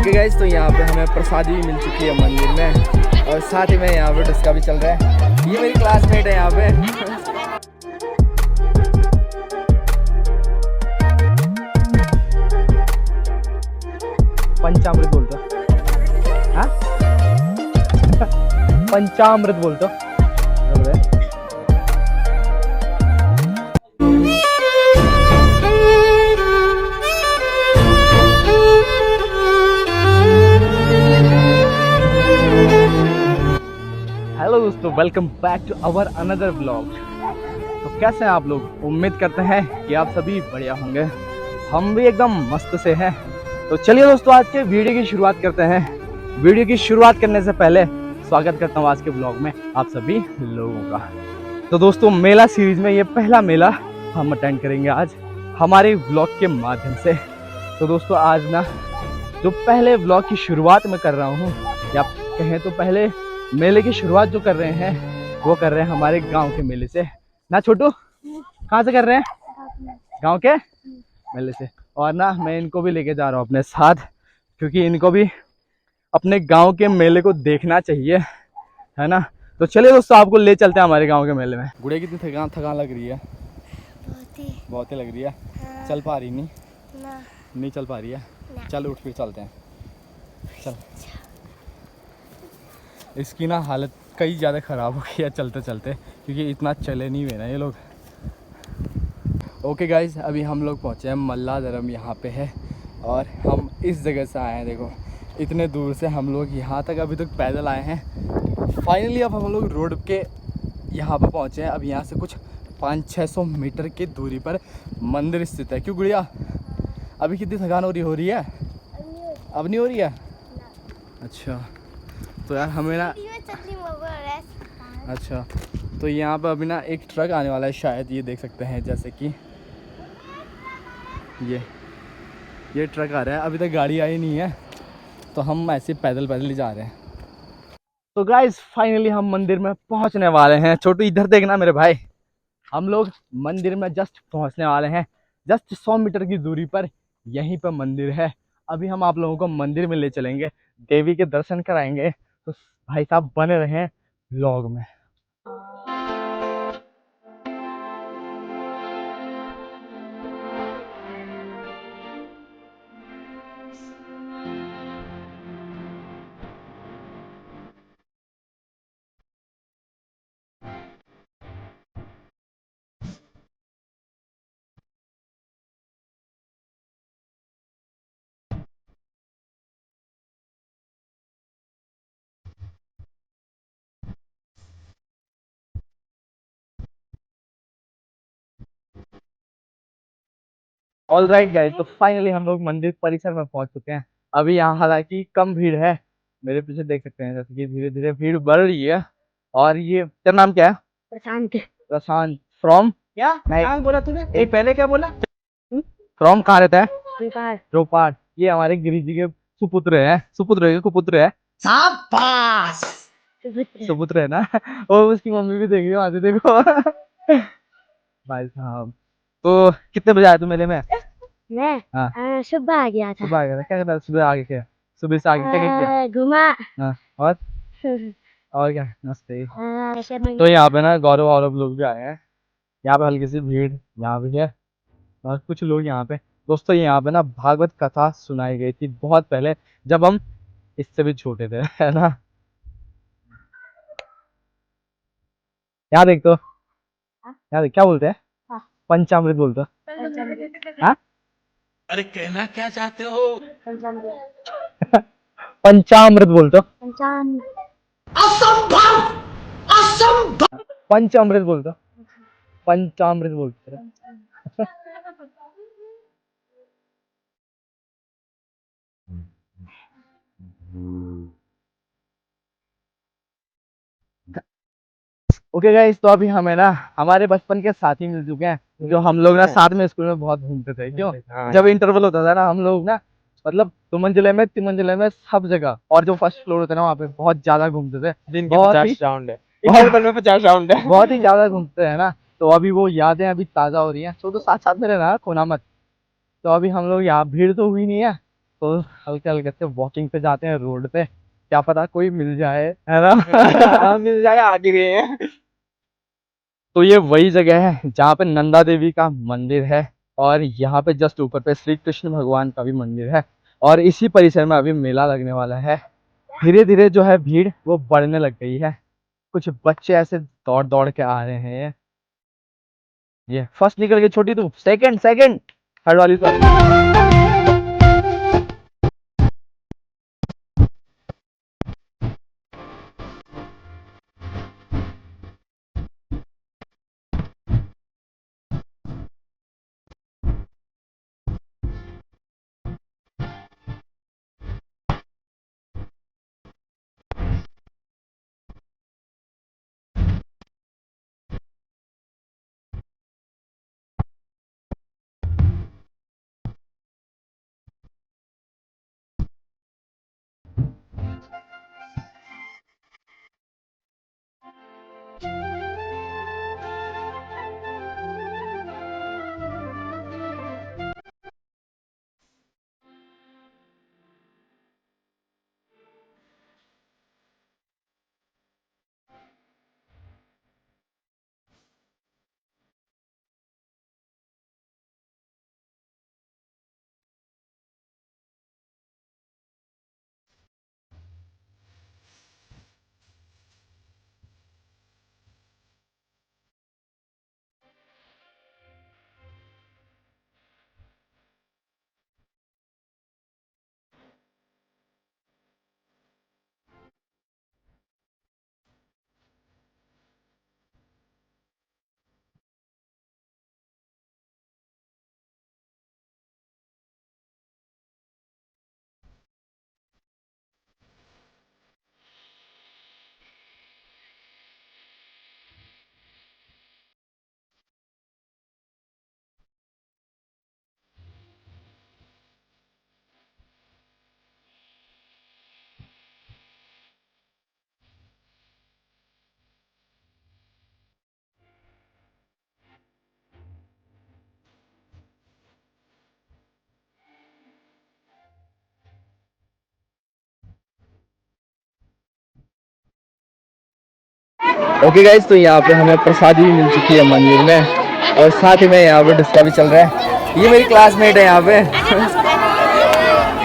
Okay guys, तो यहाँ पे हमें प्रसादी भी मिल चुकी है मंदिर में और साथ ही में यहाँ पे डिस्का भी चल रहा है। ये मेरी क्लासमेट है यहाँ पे। पंचामृत बोलते हाँ पंचामृत बोलते हेलो दोस्तों, welcome back to our another blog. तो कैसे हैं आप लोग? उम्मीद करते हैं कि आप सभी बढ़िया होंगे। हम भी एकदम मस्त से हैं। तो चलिए दोस्तों, आज के वीडियो की शुरुआत करते हैं। वीडियो की शुरुआत करने से पहले स्वागत करता हूँ आज के ब्लॉग में आप सभी लोगों का। तो दोस्तों, मेला सीरीज में ये पहला मेला हम अटेंड करेंगे आज हमारे ब्लॉग के माध्यम से। तो दोस्तों, आज ना जो पहले ब्लॉग की शुरुआत में कर रहा हूँ, या कहें तो पहले मेले की शुरुआत जो कर रहे हैं वो कर रहे हैं हमारे गांव के मेले से ना। छोटू, कहाँ से कर रहे हैं? गांव के मेले से। और ना मैं इनको भी लेके जा रहा हूँ अपने साथ, क्योंकि इनको भी अपने गांव के मेले को देखना चाहिए, है ना। तो चलिए दोस्तों, आपको ले चलते हैं हमारे गांव के मेले में। गुड़िया कितनी थकान लग रही है? बहुत ही लग रही है। हाँ। चल पा रही नहीं? ना। नहीं चल पा रही है। चल उठ, फिर चलते हैं। चल। इसकी ना हालत कई ज़्यादा ख़राब हो गई है चलते चलते, क्योंकि इतना चले नहीं हुए ना ये लोग। ओके गाइज, अभी हम लोग पहुँचे हैं मल्ला धर्म यहाँ पे है, और हम इस जगह से आए हैं। देखो, इतने दूर से हम लोग यहाँ तक अभी तक पैदल आए हैं। फाइनली अब हम लोग रोड के यहाँ पे पहुँचे हैं। अब यहाँ से कुछ 500-600 मीटर की दूरी पर मंदिर स्थित है। क्यों गुड़िया, अभी कितनी थकान हो रही है? अब नहीं हो रही है? अच्छा, तो यार हमें ना, अच्छा, तो यहाँ पर अभी ना एक ट्रक आने वाला है शायद, ये देख सकते हैं। जैसे कि ये ट्रक आ रहा है, अभी तक गाड़ी आई नहीं है, तो हम ऐसे पैदल ही जा रहे हैं। तो गाइस, फाइनली हम मंदिर में पहुँचने वाले हैं। छोटू इधर देखना मेरे भाई, हम लोग मंदिर में जस्ट पहुँचने वाले हैं। जस्ट 100 मीटर की दूरी पर यहीं पर मंदिर है। अभी हम आप लोगों को मंदिर में ले चलेंगे, देवी के दर्शन कराएंगे। तो भाई साहब बने रहे व्लॉग में। ऑल राइट गाइस, तो फाइनली हम लोग मंदिर परिसर में पहुंच चुके हैं। अभी यहाँ हालांकि कम भीड़ है, मेरे पीछे देख सकते हैं, जैसे कि धीरे धीरे भीड़ बढ़ रही है। और ये तेरा नाम क्या है? प्रशांत। प्रशांत। फ्रॉम? क्या बोला तूने? एक पहले क्या बोला? फ्रॉम कहाँ रहता है? विकार। चौपाट। ये हमारे गिरी जी के कुपुत्र है। शाबाश। सुपुत्र है ना। और उसकी मम्मी भी देख रही हो, देखो। भाई साहब, तो कितने बजे आया तू मेले में? मैं हाँ, सुबह आ गया था। सुबह आ गया था। क्या करता? सुबह आगे क्या, सुबह से आगे क्या किया? घुमा। हाँ, और क्या? नमस्ते। तो तो यहाँ पे ना गौरव लोग भी आए हैं। यहाँ पे हल्की सी भीड़ यहाँ भी है, और कुछ लोग यहाँ पे। दोस्तों, यहाँ पे ना भागवत कथा सुनाई गई थी बहुत पहले, जब हम इससे भी छोटे थे, है ना। यहाँ देख, तो यहाँ देख, क्या बोलते हैं? पंचामृत बोलते हैं। हाँ, अरे कहना क्या चाहते हो? पंचामृत बोलते हो। असंभव, असंभव। पंचामृत बोलते हो, पंचामृत बोलते हैं। ओके गाइस, तो अभी हमें ना हमारे बचपन के साथी मिल चुके हैं, जो हम लोग ना साथ में स्कूल में बहुत घूमते थे। क्यों? जब इंटरवल होता था ना, हम लोग ना मतलब 2 मंजिले में 3 मंजिले में सब जगह, और जो फर्स्ट फ्लोर होता है ना, वहाँ पे बहुत ज्यादा घूमते थे। दिन के 50 राउंड है, इंटरवल में 50 राउंड है। बहुत ही ज्यादा घूमते हैं ना। तो अभी वो यादें अभी ताजा हो रही हैं। तो साथ साथ में रहना, खोना मत। तो अभी हम लोग यहाँ, भीड़ तो हुई नहीं है, तो हल्के हल्के से वॉकिंग पे जाते हैं रोड पे, क्या पता कोई मिल जाए, है ना। हाँ, मिल जाए, आगे गए हैं। तो ये वही जगह है जहाँ पे नंदा देवी का मंदिर है, और यहाँ पे जस्ट ऊपर पे श्री कृष्ण भगवान का भी मंदिर है, और इसी परिसर में अभी मेला लगने वाला है। धीरे धीरे जो है भीड़ वो बढ़ने लग गई है, कुछ बच्चे ऐसे दौड़ दौड़ के आ रहे हैं। ये फर्स्ट निकल गई छोटी, तू सेकंड सेकंड, थर्ड वाली तो। ओके गाइज, तो यहाँ पे हमें प्रसादी भी मिल चुकी है मंदिर में, और साथ ही में यहाँ पे डिस्का भी चल रहा है। ये मेरी क्लासमेट है यहाँ पे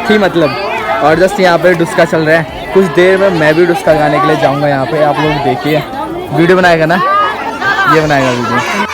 थी मतलब, और जस्ट यहाँ पे डुस्का चल रहा है। कुछ देर में मैं भी डुस्का गाने के लिए जाऊँगा यहाँ पे, आप लोग देखिए। वीडियो बनाएगा ना, ये बनाएगा वीडियो।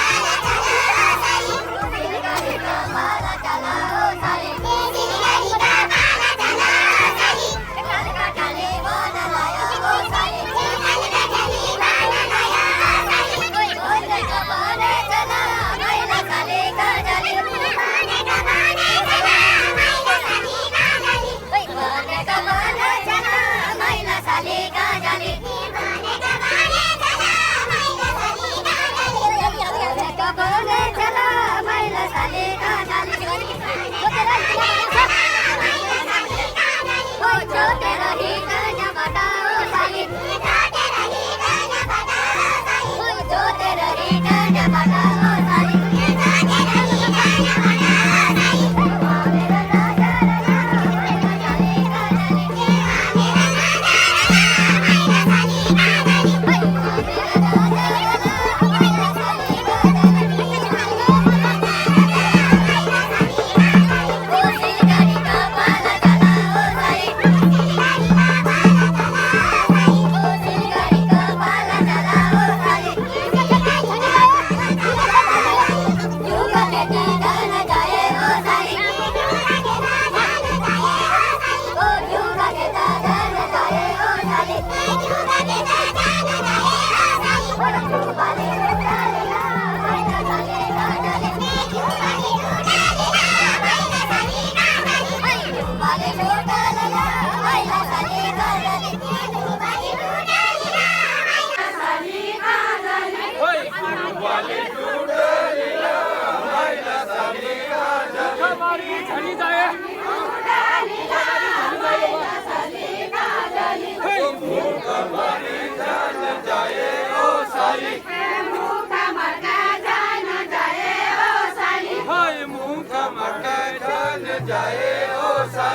जाए ओ साली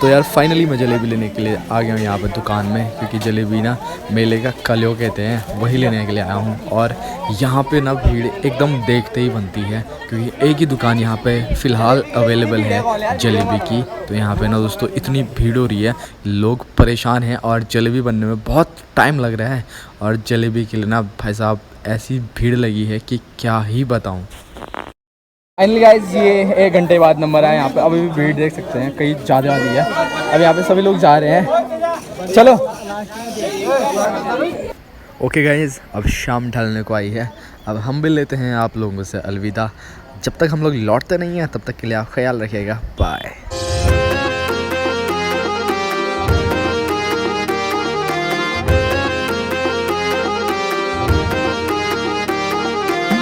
तो यार फाइनली मैं जलेबी लेने के लिए आ गया हूँ यहाँ पर दुकान में, क्योंकि जलेबी ना मेले का कलियो कहते हैं, वही लेने के लिए आया हूँ। और यहाँ पे ना भीड़ एकदम देखते ही बनती है, क्योंकि एक ही दुकान यहाँ पे फ़िलहाल अवेलेबल है जलेबी की। तो यहाँ पे ना दोस्तों इतनी भीड़ हो रही है, लोग परेशान हैं और जलेबी बनने में बहुत टाइम लग रहा है। और जलेबी के लिए ना भाई साहब ऐसी भीड़ लगी है कि क्या ही बताऊँ। फाइनली गाइस ये 1 घंटे बाद नंबर आया यहाँ पे। अभी भी भीड़ देख सकते हैं, कहीं ज़्यादा आ रही है। अब यहाँ पे सभी लोग जा रहे हैं, चलो। ओके गाइस, अब शाम ढलने को आई है, अब हम भी लेते हैं आप लोगों से अलविदा। जब तक हम लोग लौटते नहीं हैं तब तक के लिए आप ख्याल रखिएगा, बाय।